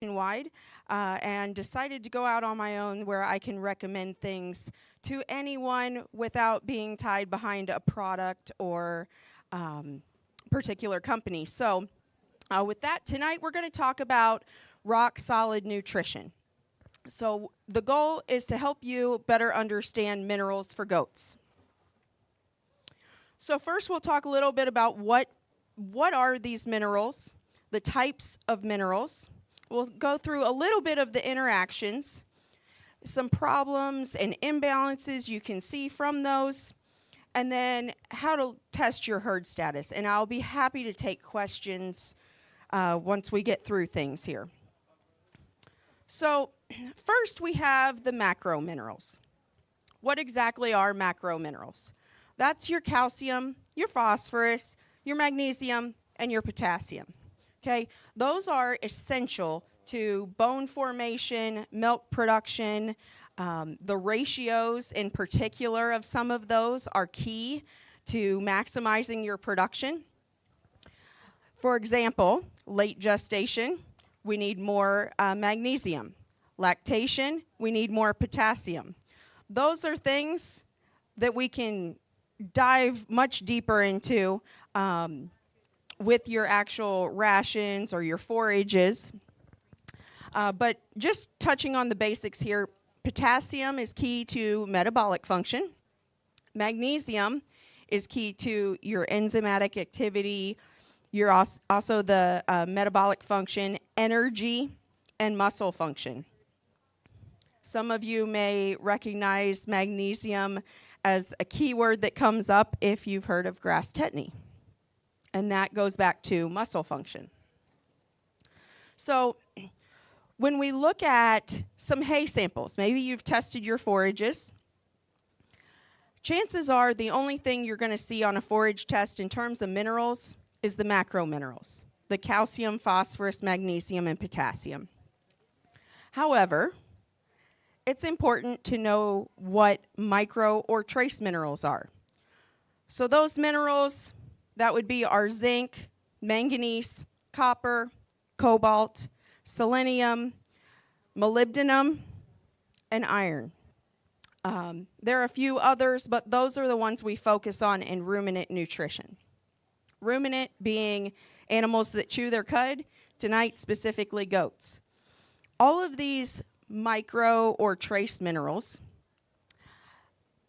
nationwide, and decided to go out on my own where I can recommend things to anyone without being tied behind a product or particular company. So, with that, tonight we're going to talk about rock solid nutrition. So, the goal is to help you better understand minerals for goats. So, first we'll talk a little bit about what are these minerals, the types of minerals. We'll go through a little bit of the interactions, some problems and imbalances you can see from those, and then how to test your herd status. And I'll be happy to take questions once we get through things here. So first we have the macro minerals. What exactly are macro minerals? That's your calcium, your phosphorus, your magnesium, and your potassium. Okay, those are essential to bone formation, milk production. The ratios in particular of some of those are key to maximizing your production. For example, late gestation, we need more magnesium. Lactation, we need more potassium. Those are things that we can dive much deeper into with your actual rations or your forages. But just touching on the basics here, potassium is key to metabolic function. Magnesium is key to your enzymatic activity, your also the metabolic function, energy, and muscle function. Some of you may recognize magnesium as a keyword that comes up if you've heard of grass tetany. And that goes back to muscle function. So when we look at some hay samples, maybe you've tested your forages, chances are the only thing you're going to see on a forage test in terms of minerals is the macro minerals, the calcium, phosphorus, magnesium, and potassium. However, it's important to know what micro or trace minerals are. So those minerals, that would be our zinc, manganese, copper, cobalt, selenium, molybdenum, and iron. There are a few others, but those are the ones we focus on in ruminant nutrition. Ruminant being animals that chew their cud, tonight specifically goats. All of these micro or trace minerals,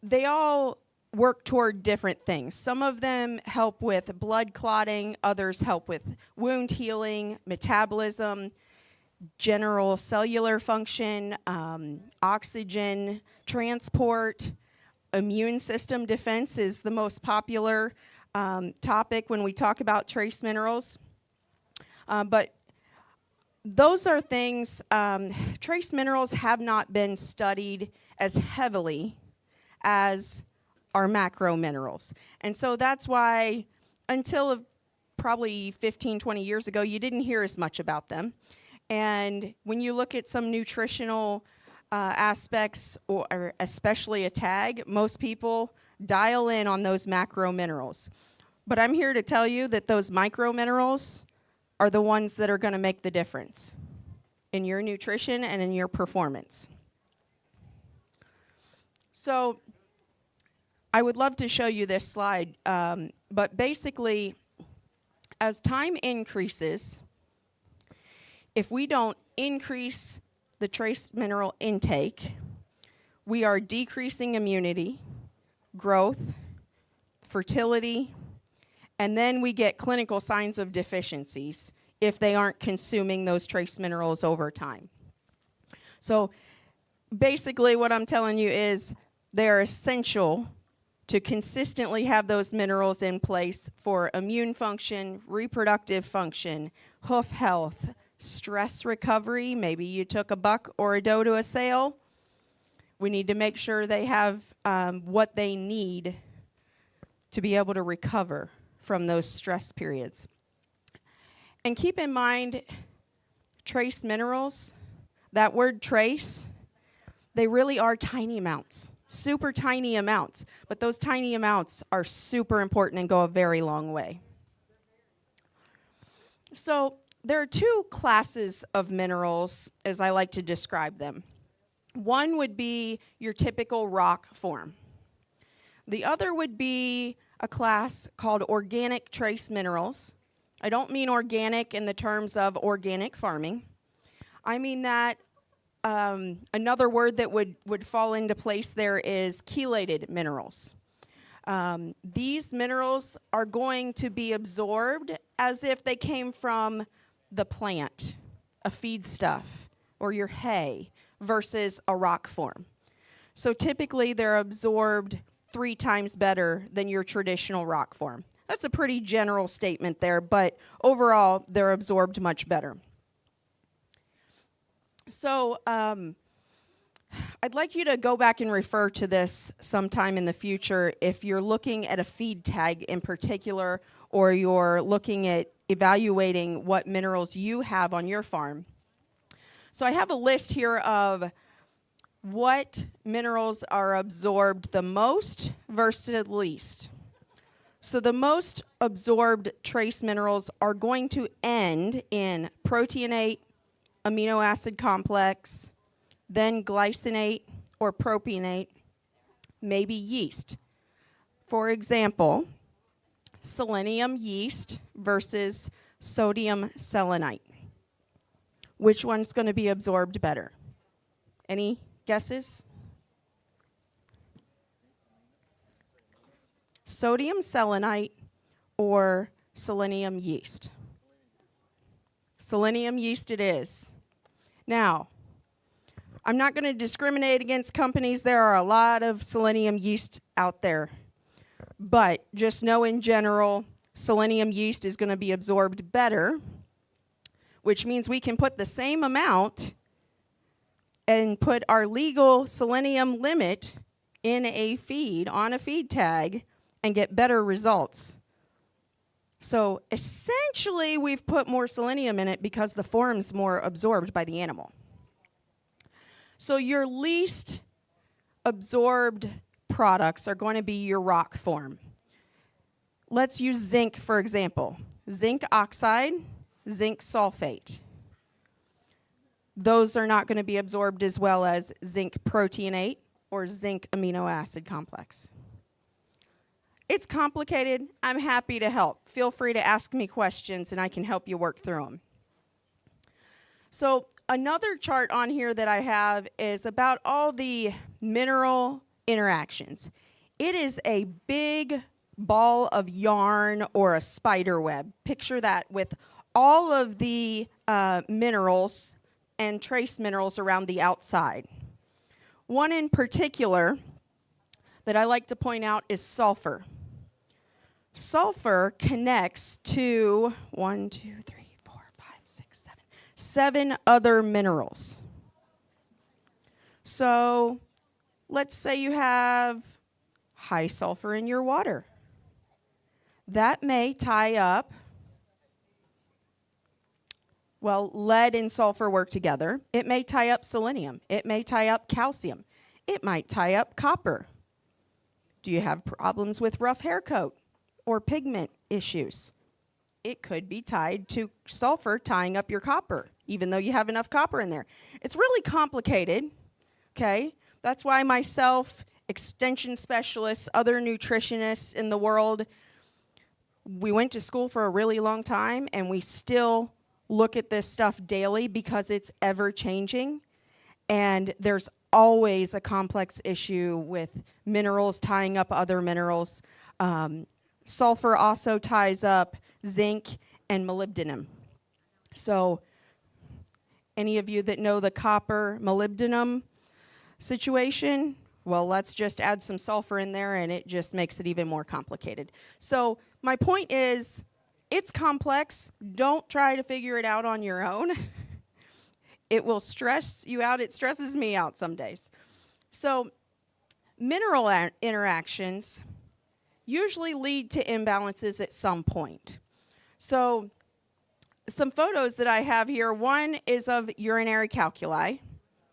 they all work toward different things. Some of them help with blood clotting, others help with wound healing, metabolism, general cellular function, oxygen transport, immune system defense is the most popular topic when we talk about trace minerals. But those are things, trace minerals have not been studied as heavily as our macro minerals. And so that's why until probably 15, 20 years ago, you didn't hear as much about them. And when you look at some nutritional aspects, or especially a tag, most people dial in on those macro minerals. But I'm here to tell you that those micro minerals are the ones that are going to make the difference in your nutrition and in your performance. So I would love to show you this slide, but basically, as time increases, if we don't increase the trace mineral intake, we are decreasing immunity, growth, fertility, and then we get clinical signs of deficiencies if they aren't consuming those trace minerals over time. So basically what I'm telling you is they're essential to consistently have those minerals in place for immune function, reproductive function, hoof health, stress recovery. Maybe you took a buck or a doe to a sale. We need to make sure they have what they need to be able to recover from those stress periods. And keep in mind, trace minerals, that word trace, they really are tiny amounts. Super tiny amounts, but those tiny amounts are super important and go a very long way. So there are two classes of minerals, as I like to describe them. One would be your typical rock form. The other would be a class called organic trace minerals. I don't mean organic in the terms of organic farming. I mean that another word that would fall into place there is chelated minerals. These minerals are going to be absorbed as if they came from the plant, a feedstuff, or your hay, versus a rock form. So typically they're absorbed 3 times better than your traditional rock form. That's a pretty general statement there, but overall they're absorbed much better. So I'd like you to go back and refer to this sometime in the future if you're looking at a feed tag in particular, or you're looking at evaluating what minerals you have on your farm. So I have a list here of what minerals are absorbed the most versus the least. So the most absorbed trace minerals are going to end in proteinate, amino acid complex, then glycinate or propionate, maybe yeast. For example, selenium yeast versus sodium selenite. Which one's going to be absorbed better? Any guesses? Sodium selenite or selenium yeast? Selenium yeast it is. Now, I'm not going to discriminate against companies. There are a lot of selenium yeast out there. But just know in general, selenium yeast is going to be absorbed better, which means we can put the same amount and put our legal selenium limit in a feed, on a feed tag, and get better results. So essentially, we've put more selenium in it because the form's more absorbed by the animal. So your least absorbed products are going to be your rock form. Let's use zinc, for example. Zinc oxide, zinc sulfate. Those are not going to be absorbed as well as zinc proteinate or zinc amino acid complex. It's complicated. I'm happy to help. Feel free to ask me questions and I can help you work through them. So another chart on here that I have is about all the mineral interactions. It is a big ball of yarn or a spider web. Picture that with all of the minerals and trace minerals around the outside. One in particular that I like to point out is sulfur. Sulfur connects to 7 other minerals. So let's say you have high sulfur in your water. That may tie up, well, lead and sulfur work together. It may tie up selenium. It may tie up calcium. It might tie up copper. Do you have problems with rough hair coat or pigment issues? It could be tied to sulfur tying up your copper, even though you have enough copper in there. It's really complicated, okay? That's why myself, extension specialists, other nutritionists in the world, we went to school for a really long time, and we still look at this stuff daily because it's ever changing, and there's always a complex issue with minerals tying up other minerals. Sulfur also ties up zinc and molybdenum. So any of you that know the copper molybdenum situation, well, let's just add some sulfur in there and it just makes it even more complicated. So my point is, it's complex. Don't try to figure it out on your own. It will stress you out. It stresses me out some days. So mineral interactions usually lead to imbalances at some point. So some photos that I have here, one is of urinary calculi.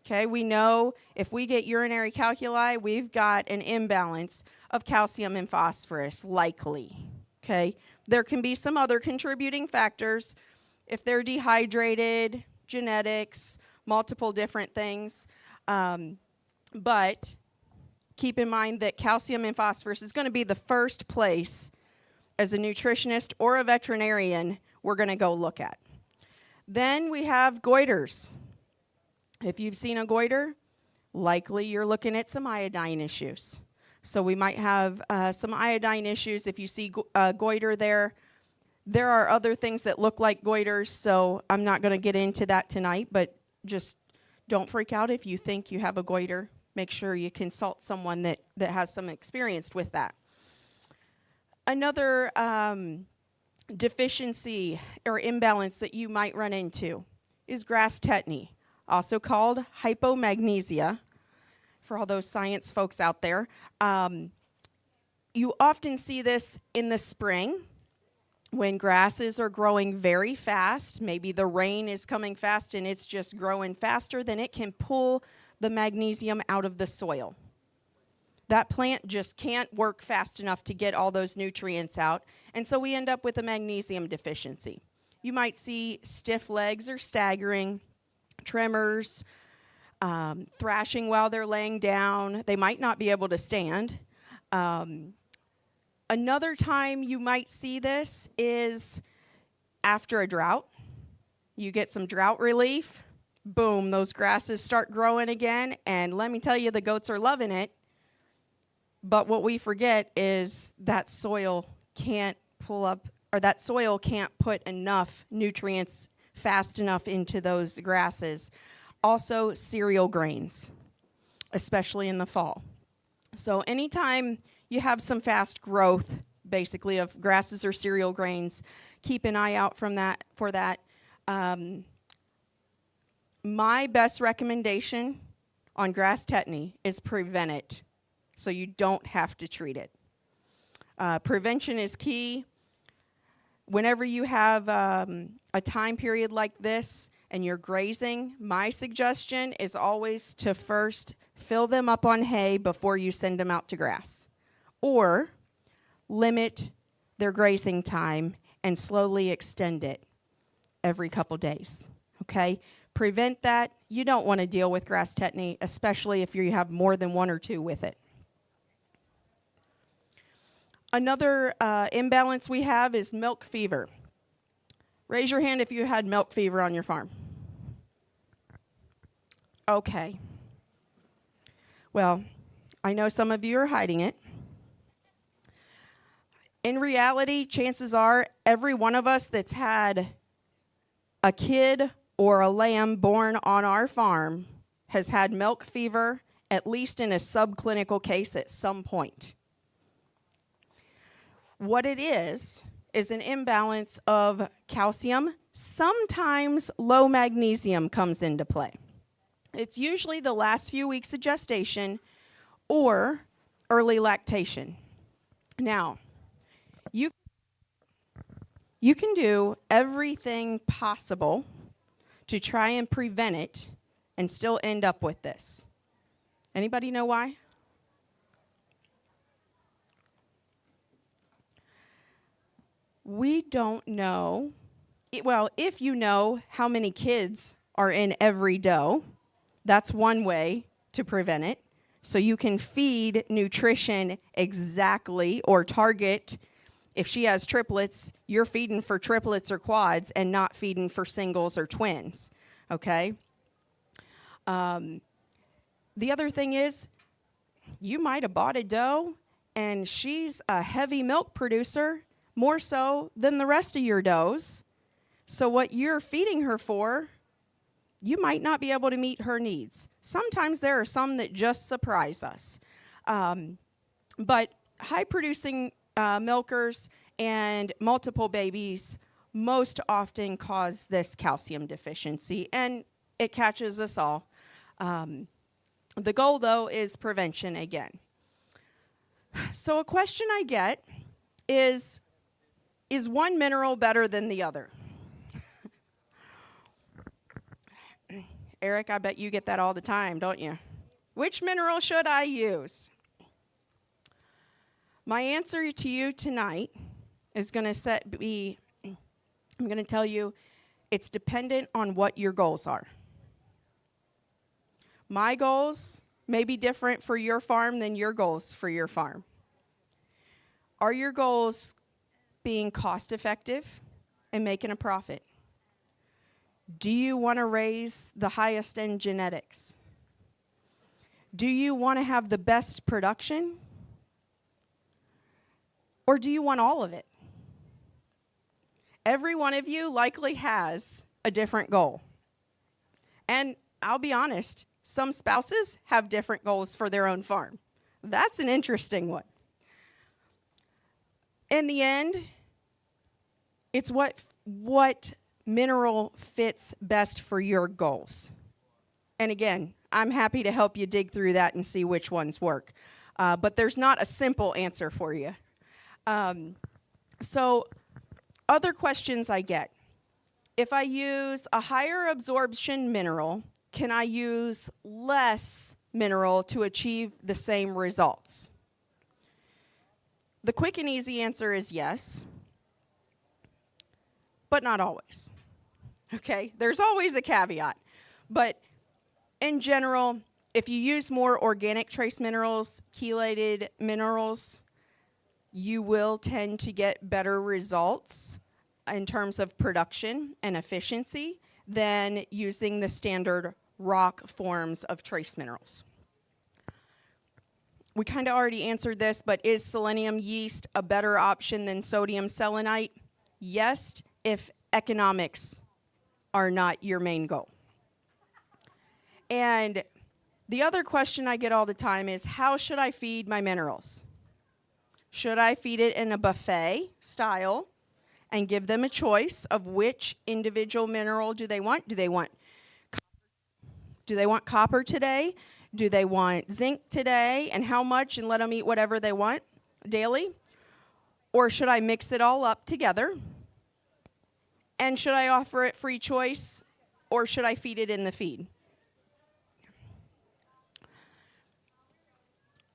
Okay, we know if we get urinary calculi, we've got an imbalance of calcium and phosphorus, likely. Okay, there can be some other contributing factors. if they're dehydrated, genetics, multiple different things. But keep in mind that calcium and phosphorus is going to be the first place as a nutritionist or a veterinarian we're going to go look at. Then we have goiters. If you've seen a goiter, likely you're looking at some iodine issues. So we might have some iodine issues. If you see goiter there, there are other things that look like goiters, so I'm not going to get into that tonight, but just don't freak out if you think you have a goiter. Make sure you consult someone that has some experience with that. Another deficiency or imbalance that you might run into is grass tetany, also called hypomagnesia, for all those science folks out there. You often see this in the spring when grasses are growing very fast. Maybe the rain is coming fast and it's just growing faster than it can pull the magnesium out of the soil. That plant just can't work fast enough to get all those nutrients out, and so we end up with a magnesium deficiency. You might see stiff legs or staggering, tremors, thrashing while they're laying down. They might not be able to stand. Another time you might see this is after a drought. You get some drought relief, boom, those grasses start growing again, and let me tell you, the goats are loving it. But what we forget is that soil can't pull up, or that soil can't put enough nutrients fast enough into those grasses. Also, cereal grains, especially in the fall. So anytime you have some fast growth, basically, of grasses or cereal grains, keep an eye out for that. My best recommendation on grass tetany is prevent it, so you don't have to treat it. Prevention is key. Whenever you have a time period like this and you're grazing, my suggestion is always to first fill them up on hay before you send them out to grass. Or limit their grazing time and slowly extend it every couple days, okay? Prevent that. You don't want to deal with grass tetany, especially if you have more than one or two with it. Another imbalance we have is milk fever. Raise your hand if you had milk fever on your farm. Okay. Well, I know some of you are hiding it. In reality, chances are every one of us that's had a kid or a lamb born on our farm has had milk fever, at least in a subclinical case at some point. What it is an imbalance of calcium. Sometimes low magnesium comes into play. It's usually the last few weeks of gestation or early lactation. Now, you can do everything possible to try and prevent it and still end up with this. Anybody know why? We don't know. Well, if you know how many kids are in every doe, that's one way to prevent it. So you can feed nutrition exactly or target. If she has triplets, you're feeding for triplets or quads and not feeding for singles or twins, okay? The other thing is, you might have bought a doe and she's a heavy milk producer, more so than the rest of your does. So what you're feeding her for, you might not be able to meet her needs. Sometimes there are some that just surprise us. But high-producing milkers and multiple babies most often cause this calcium deficiency, and it catches us all. The goal, though, is prevention again. So a question I get is one mineral better than the other? Eric, I bet you get that all the time, don't you? Which mineral should I use? My answer to you tonight is going to I'm going to tell you, It's dependent on what your goals are. My goals may be different for your farm than your goals for your farm. Are your goals being cost effective and making a profit? Do you want to raise the highest end genetics? Do you want to have the best production? Or do you want all of it? Every one of you likely has a different goal. And I'll be honest, some spouses have different goals for their own farm. That's an interesting one. In the end, it's what mineral fits best for your goals. And again, I'm happy to help you dig through that and see which ones work. But there's not a simple answer for you. So other questions I get. If I use a higher absorption mineral, can I use less mineral to achieve the same results? The quick and easy answer is yes, but not always. Okay, there's always a caveat. But in general, if you use more organic trace minerals, chelated minerals, you will tend to get better results in terms of production and efficiency than using the standard rock forms of trace minerals. We kind of already answered this, but is selenium yeast a better option than sodium selenite? Yes, if economics are not your main goal. And the other question I get all the time is, how should I feed my minerals? Should I feed it in a buffet style and give them a choice of which individual mineral do they want? Do they want copper today? Do they want zinc today? And how much? And let them eat whatever they want daily? Or should I mix it all up together? And should I offer it free choice? Or should I feed it in the feed?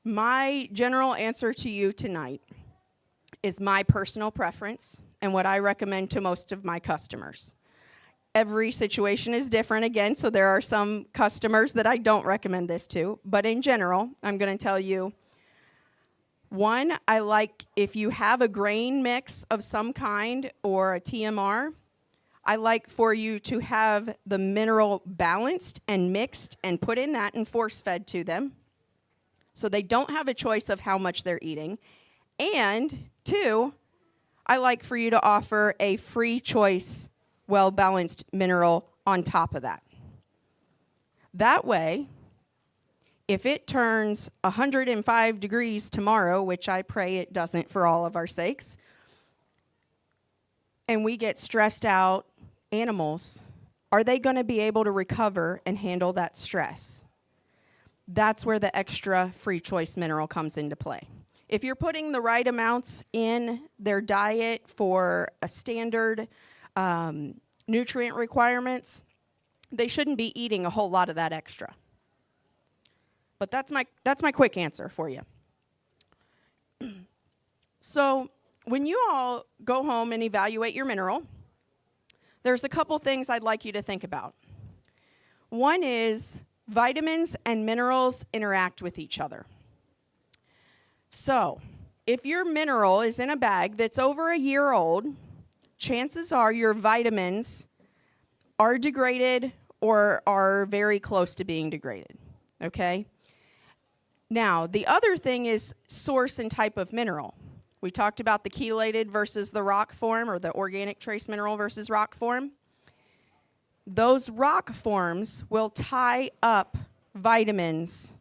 My general answer to you tonight is my personal preference and what I recommend to most of my customers. Every situation is different again, so there are some customers that I don't recommend this to. But in general, I'm going to tell you, one, I like if you have a grain mix of some kind or a TMR, I like for you to have the mineral balanced and mixed and put in that and force-fed to them. So they don't have a choice of how much they're eating. And two, I like for you to offer a free choice, well-balanced mineral on top of that. That way, if it turns 105 degrees tomorrow, which I pray it doesn't for all of our sakes, and we get stressed out animals, are they going to be able to recover and handle that stress? That's where the extra free choice mineral comes into play. If you're putting the right amounts in their diet for a standard nutrient requirements, they shouldn't be eating a whole lot of that extra. But that's my quick answer for you. So when you all go home and evaluate your mineral, there's a couple things I'd like you to think about. One is vitamins and minerals interact with each other. So if your mineral is in a bag that's over a year old, chances are your vitamins are degraded or are very close to being degraded, okay? Now, the other thing is source and type of mineral. We talked about the chelated versus the rock form, or the organic trace mineral versus rock form. Those rock forms will tie up vitamins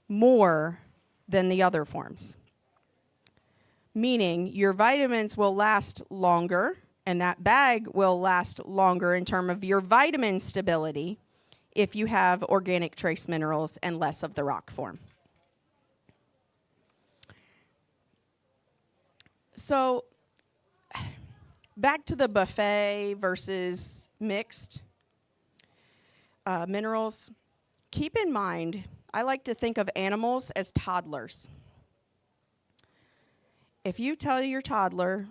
more than the other forms. Meaning your vitamins will last longer, and that bag will last longer in terms of your vitamin stability if you have organic trace minerals and less of the rock form. So back to the buffet versus mixed minerals. Keep in mind, I like to think of animals as toddlers. If you tell your toddler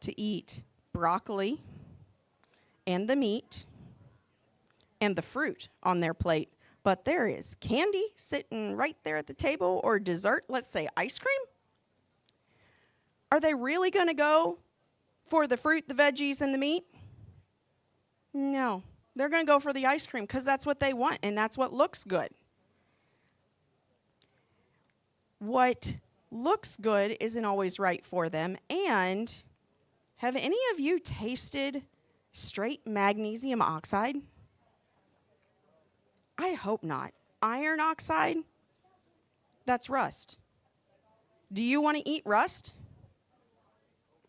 to eat broccoli and the meat and the fruit on their plate, but there is candy sitting right there at the table, or dessert, let's say ice cream. Are they really going to go for the fruit, the veggies, and the meat? No. They're going to go for the ice cream because that's what they want and that's what looks good. What looks good isn't always right for them. And have any of you tasted straight magnesium oxide? I hope not. Iron oxide? That's rust. Do you want to eat rust?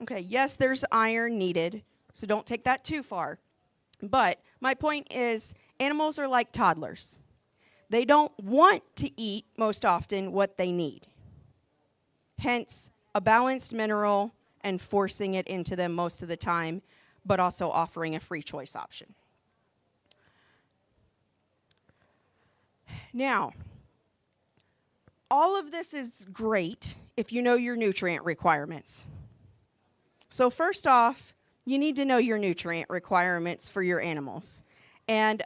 Okay, yes, there's iron needed, so don't take that too far. But my point is, animals are like toddlers. They don't want to eat most often what they need. Hence, a balanced mineral and forcing it into them most of the time, but also offering a free choice option. Now, all of this is great if you know your nutrient requirements. So first off, you need to know your nutrient requirements for your animals. And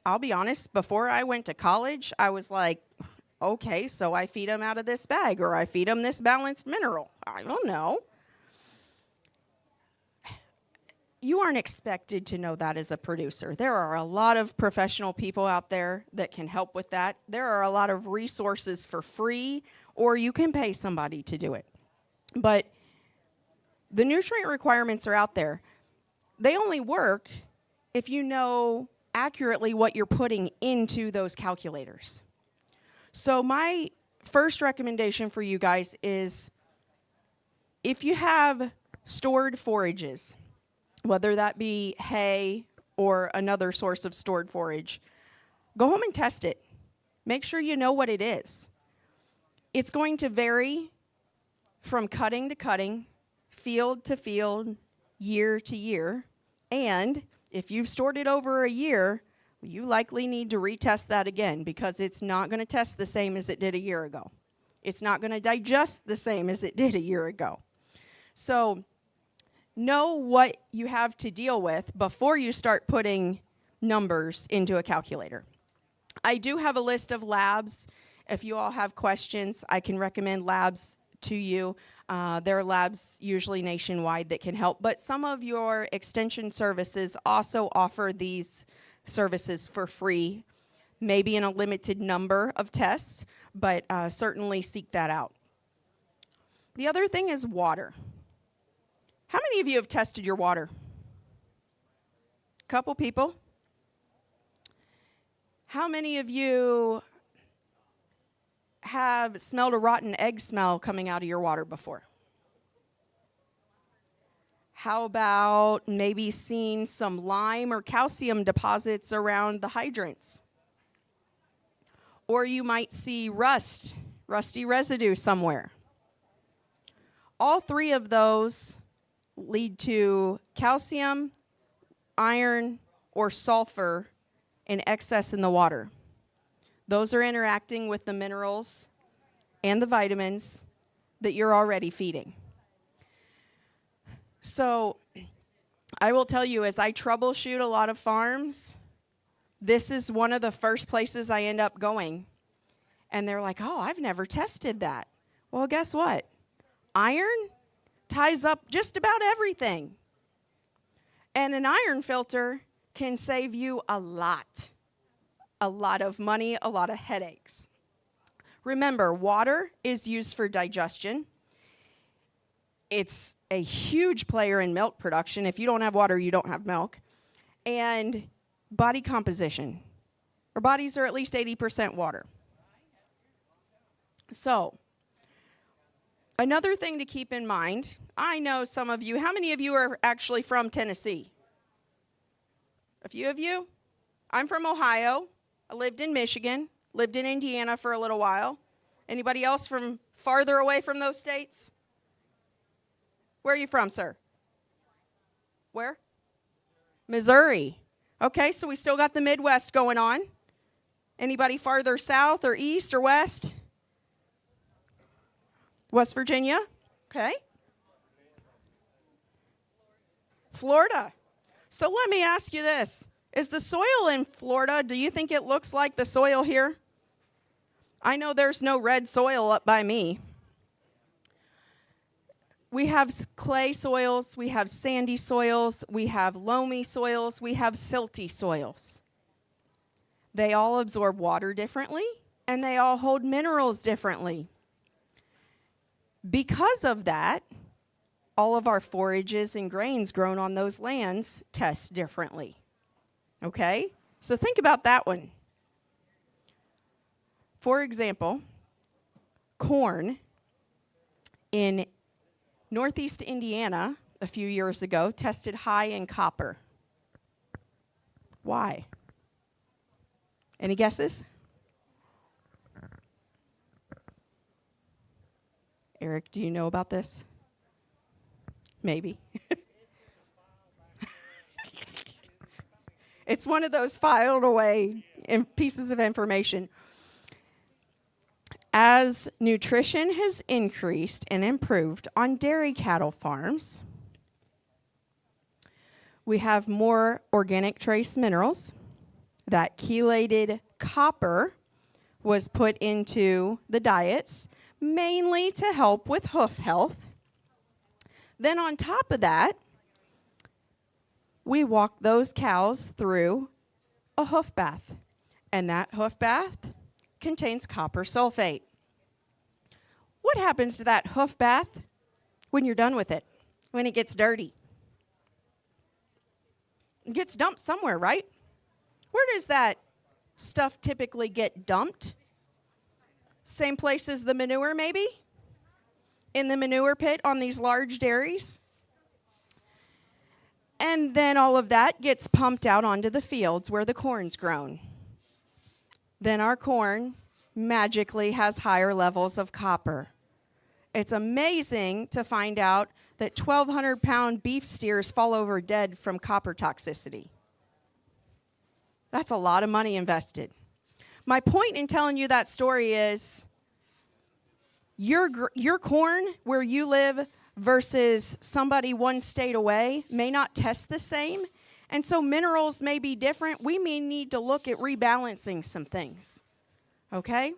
I'll be honest, before I went to college, I was like, okay, so I feed them out of this bag, or I feed them this balanced mineral. I don't know. You aren't expected to know that as a producer. There are a lot of professional people out there that can help with that. There are a lot of resources for free, or you can pay somebody to do it. But the nutrient requirements are out there. They only work if you know accurately what you're putting into those calculators. So my first recommendation for you guys is, if you have stored forages, whether that be hay or another source of stored forage, go home and test it. Make sure you know what it is. It's going to vary from cutting to cutting, field to field, year to year. And if you've stored it over a year, you likely need to retest that again, because it's not going to test the same as it did a year ago. It's not going to digest the same as it did a year ago. So know what you have to deal with before you start putting numbers into a calculator. I do have a list of labs. If you all have questions, I can recommend labs to you. There are labs usually nationwide that can help, but some of your extension services also offer these services for free, maybe in a limited number of tests, but certainly seek that out. The other thing is water. How many of you have tested your water? A couple people. How many of you have smelled a rotten egg smell coming out of your water before? How about maybe seen some lime or calcium deposits around the hydrants? Or you might see rusty residue somewhere. All three of those lead to calcium, iron, or sulfur in excess in the water. Those are interacting with the minerals and the vitamins that you're already feeding. So I will tell you, as I troubleshoot a lot of farms, this is one of the first places I end up going. And they're like, oh, I've never tested that. Well, guess what? Iron ties up just about everything. And an iron filter can save you a lot of money, a lot of headaches. Remember, water is used for digestion. It's a huge player in milk production. If you don't have water, you don't have milk. And body composition. Our bodies are at least 80% water. So, another thing to keep in mind, I know some of you, how many of you are actually from Tennessee? A few of you? I'm from Ohio. I lived in Michigan, lived in Indiana for a little while. Anybody else from farther away from those states? Where are you from, sir? Where? Missouri. Okay, so we still got the Midwest going on. Anybody farther south or east or west? West Virginia? Okay. Florida. So let me ask you this. Is the soil in Florida, do you think it looks like the soil here? I know there's no red soil up by me. We have clay soils, we have sandy soils, we have loamy soils, we have silty soils. They all absorb water differently, and they all hold minerals differently. Because of that, all of our forages and grains grown on those lands test differently. Okay? So think about that one. For example, corn in Northeast Indiana a few years ago tested high in copper. Why? Any guesses? Eric, do you know about this? Maybe. It's one of those filed away pieces of information. As nutrition has increased and improved on dairy cattle farms, we have more organic trace minerals. That chelated copper was put into the diets, mainly to help with hoof health. Then on top of that, we walk those cows through a hoof bath, and that hoof bath contains copper sulfate. What happens to that hoof bath when you're done with it, when it gets dirty? It gets dumped somewhere, right? Where does that stuff typically get dumped? Same place as the manure, maybe? In the manure pit on these large dairies? And then all of that gets pumped out onto the fields where the corn's grown. Then our corn magically has higher levels of copper. It's amazing to find out that 1,200-pound beef steers fall over dead from copper toxicity. That's a lot of money invested. My point in telling you that story is your corn where you live versus somebody one state away may not test the same, and so minerals may be different. We may need to look at rebalancing some things, okay?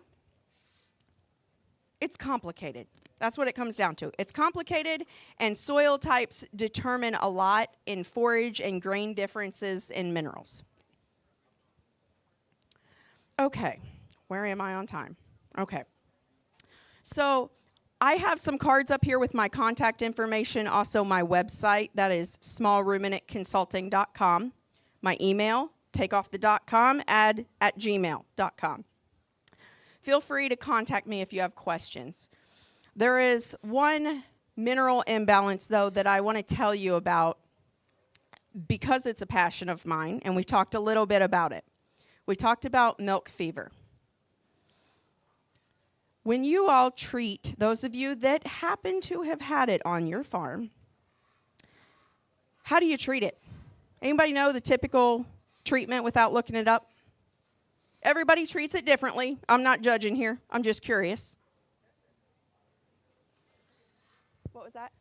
It's complicated. That's what it comes down to. It's complicated, and soil types determine a lot in forage and grain differences in minerals. Okay, where am I on time? Okay. So I have some cards up here with my contact information, also my website, that is smallruminantconsulting.com. My email, take off the .com, add at gmail.com. Feel free to contact me if you have questions. There is one mineral imbalance, though, that I want to tell you about because it's a passion of mine, and we talked a little bit about it. We talked about milk fever. When you all treat, those of you that happen to have had it on your farm, how do you treat it? Anybody know the typical treatment without looking it up? Everybody treats it differently. I'm not judging here. I'm just curious. What was that?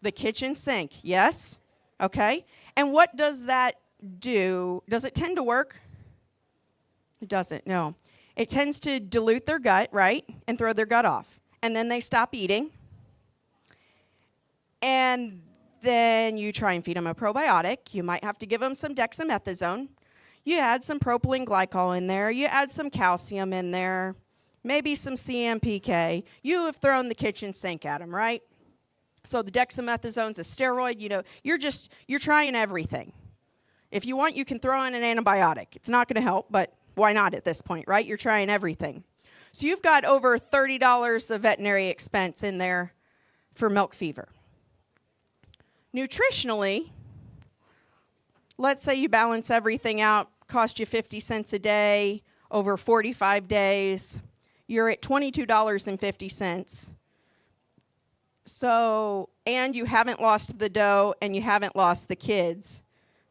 The kitchen sink, yes. Okay. And what does that do? Does it tend to work? It doesn't, no. It tends to dilute their gut, right, and throw their gut off. And then they stop eating. And then you try and feed them a probiotic. You might have to give them some dexamethasone. You add some propylene glycol in there. You add some calcium in there. Maybe some CMPK. You have thrown the kitchen sink at them, right? So the dexamethasone's a steroid. You know, you're trying everything. If you want, you can throw in an antibiotic. It's not going to help, but why not at this point, right? You're trying everything. So you've got over $30 of veterinary expense in there for milk fever. Nutritionally, let's say you balance everything out, cost you 50 cents a day over 45 days. You're at $22.50. So, and you haven't lost the dough and you haven't lost the kids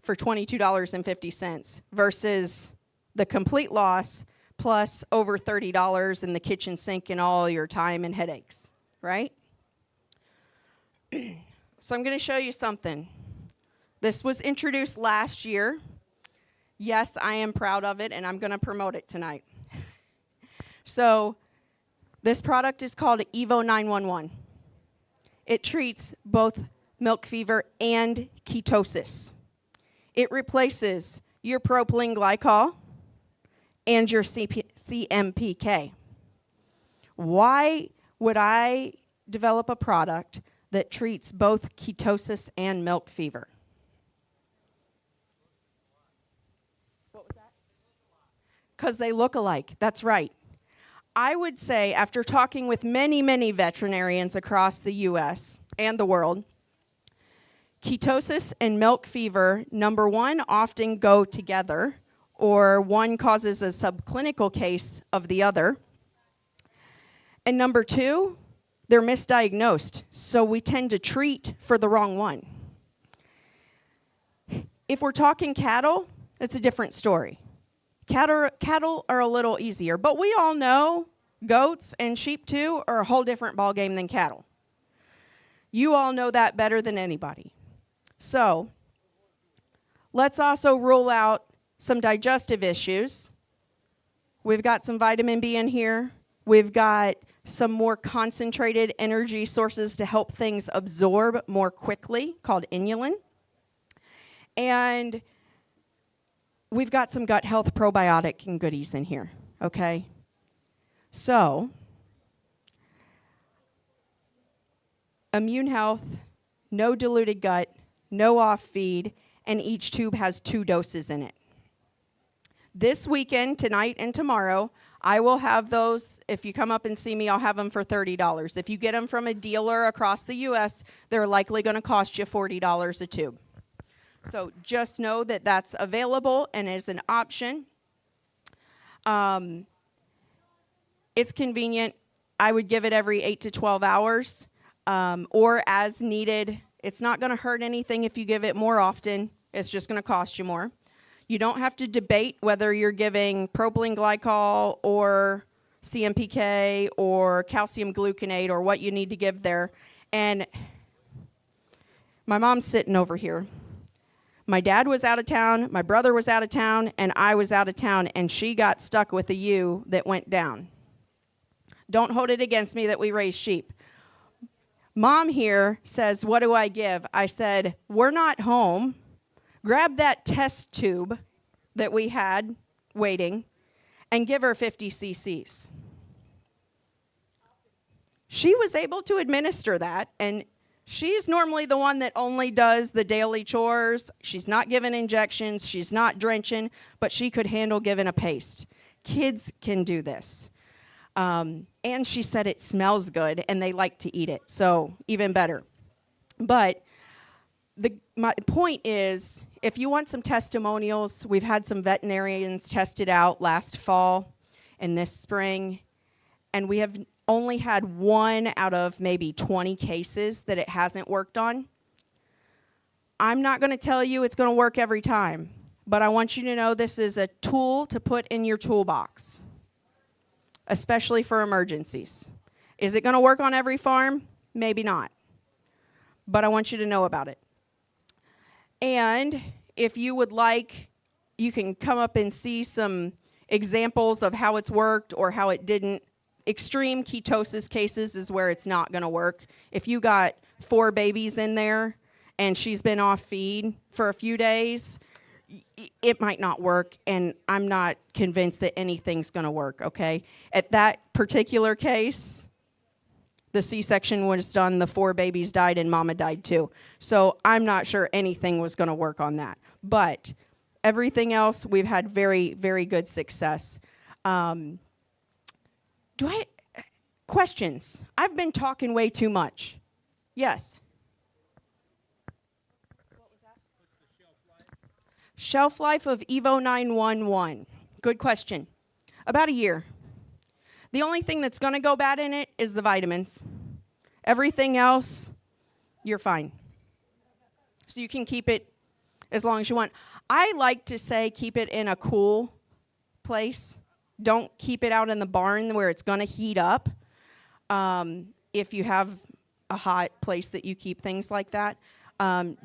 for $22.50 versus the complete loss plus over $30 in the kitchen sink and all your time and headaches, right? So I'm going to show you something This was introduced last year. Yes, I am proud of it, and I'm going to promote it tonight. So this product is called Evo 911. It treats both milk fever and ketosis. It replaces your propylene glycol and your CMPK. Why would I develop a product that treats both ketosis and milk fever? What was that? Because they look alike. That's right. I would say, after talking with many, many veterinarians across the U.S. and the world, ketosis and milk fever, number one, often go together, or one causes a subclinical case of the other. And number two, they're misdiagnosed, so we tend to treat for the wrong one. If we're talking cattle, it's a different story. Cattle are a little easier, but we all know goats and sheep too are a whole different ballgame than cattle. You all know that better than anybody. So let's also rule out some digestive issues. We've got some vitamin B in here. We've got some more concentrated energy sources to help things absorb more quickly, called inulin. And we've got some gut health probiotic and goodies in here, okay? So, immune health, no diluted gut, no off feed, and each tube has 2 doses in it. This weekend, tonight and tomorrow, I will have those. If you come up and see me, I'll have them for $30. If you get them from a dealer across the U.S., they're likely going to cost you $40 a tube. So just know that that's available and is an option. It's convenient. I would give it every 8 to 12 hours or as needed. It's not going to hurt anything if you give it more often. It's just going to cost you more. You don't have to debate whether you're giving propylene glycol or CMPK or calcium gluconate or what you need to give there. And my mom's sitting over here. My dad was out of town, my brother was out of town, and I was out of town, and she got stuck with a ewe that went down. Don't hold it against me that we raise sheep. Mom here says, what do I give? I said, we're not home. Grab that test tube that we had waiting and give her 50 cc's. She was able to administer that, and she's normally the one that only does the daily chores. She's not giving injections. She's not drenching, but she could handle giving a paste. Kids can do this. And she said it smells good, and they like to eat it, so even better. But my point is, if you want some testimonials, we've had some veterinarians test it out last fall and this spring, and we have only had 1 out of maybe 20 cases that it hasn't worked on. I'm not going to tell you it's going to work every time, but I want you to know this is a tool to put in your toolbox, especially for emergencies. Is it going to work on every farm? Maybe not, but I want you to know about it. And if you would like, you can come up and see some examples of how it's worked or how it didn't. Extreme ketosis cases is where it's not going to work. If you got 4 babies in there and she's been off feed for a few days, it might not work, and I'm not convinced that anything's going to work, okay? At that particular case, the C-section was done, the 4 babies died, and mama died too. So I'm not sure anything was going to work on that. But everything else, we've had very, very good success. Questions? I've been talking way too much. Yes? What was that? What's the shelf life of Evo 911? Good question. About a year. The only thing that's going to go bad in it is the vitamins. Everything else, you're fine. So you can keep it as long as you want. I like to say keep it in a cool place. Don't keep it out in the barn where it's going to heat up. If you have a hot place that you keep things like that.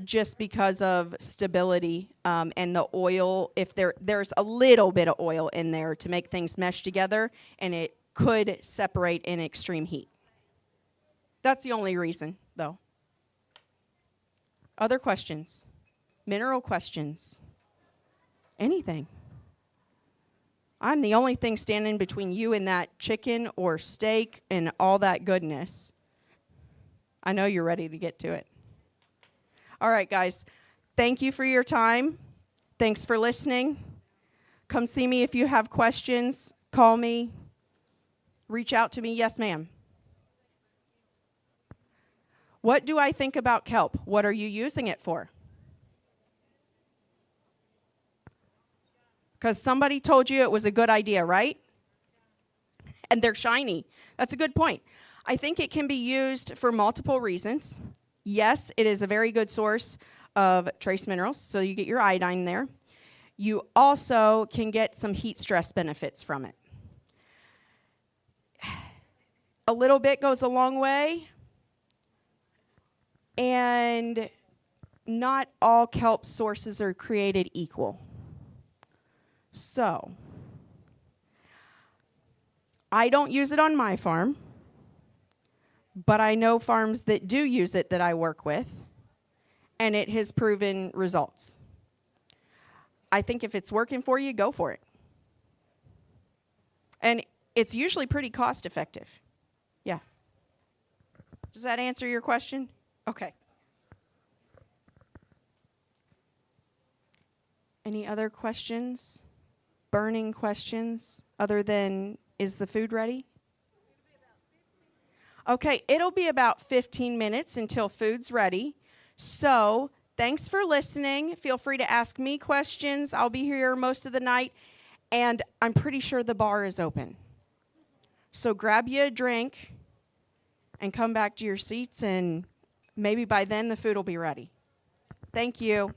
just because of stability and the oil. If there's a little bit of oil in there to make things mesh together, and it could separate in extreme heat. That's the only reason, though. Other questions? Mineral questions? Anything? I'm the only thing standing between you and that chicken or steak and all that goodness. I know you're ready to get to it. All right, guys. Thank you for your time. Thanks for listening. Come see me if you have questions. Call me. Reach out to me. Yes, ma'am. What do I think about kelp? What are you using it for? Because somebody told you it was a good idea, right? And they're shiny. That's a good point. I think it can be used for multiple reasons. Yes, it is a very good source of trace minerals, so you get your iodine there. You also can get some heat stress benefits from it. A little bit goes a long way, and not all kelp sources are created equal. So, I don't use it on my farm, but I know farms that do use it that I work with, and it has proven results. I think if it's working for you, go for it. And it's usually pretty cost effective. Yeah. Does that answer your question? Okay. Any other questions? Burning questions other than, is the food ready? Okay, it'll be about 15 minutes until food's ready. So, thanks for listening. Feel free to ask me questions. I'll be here most of the night, and I'm pretty sure the bar is open. So grab you a drink and come back to your seats, and maybe by then the food will be ready. Thank you.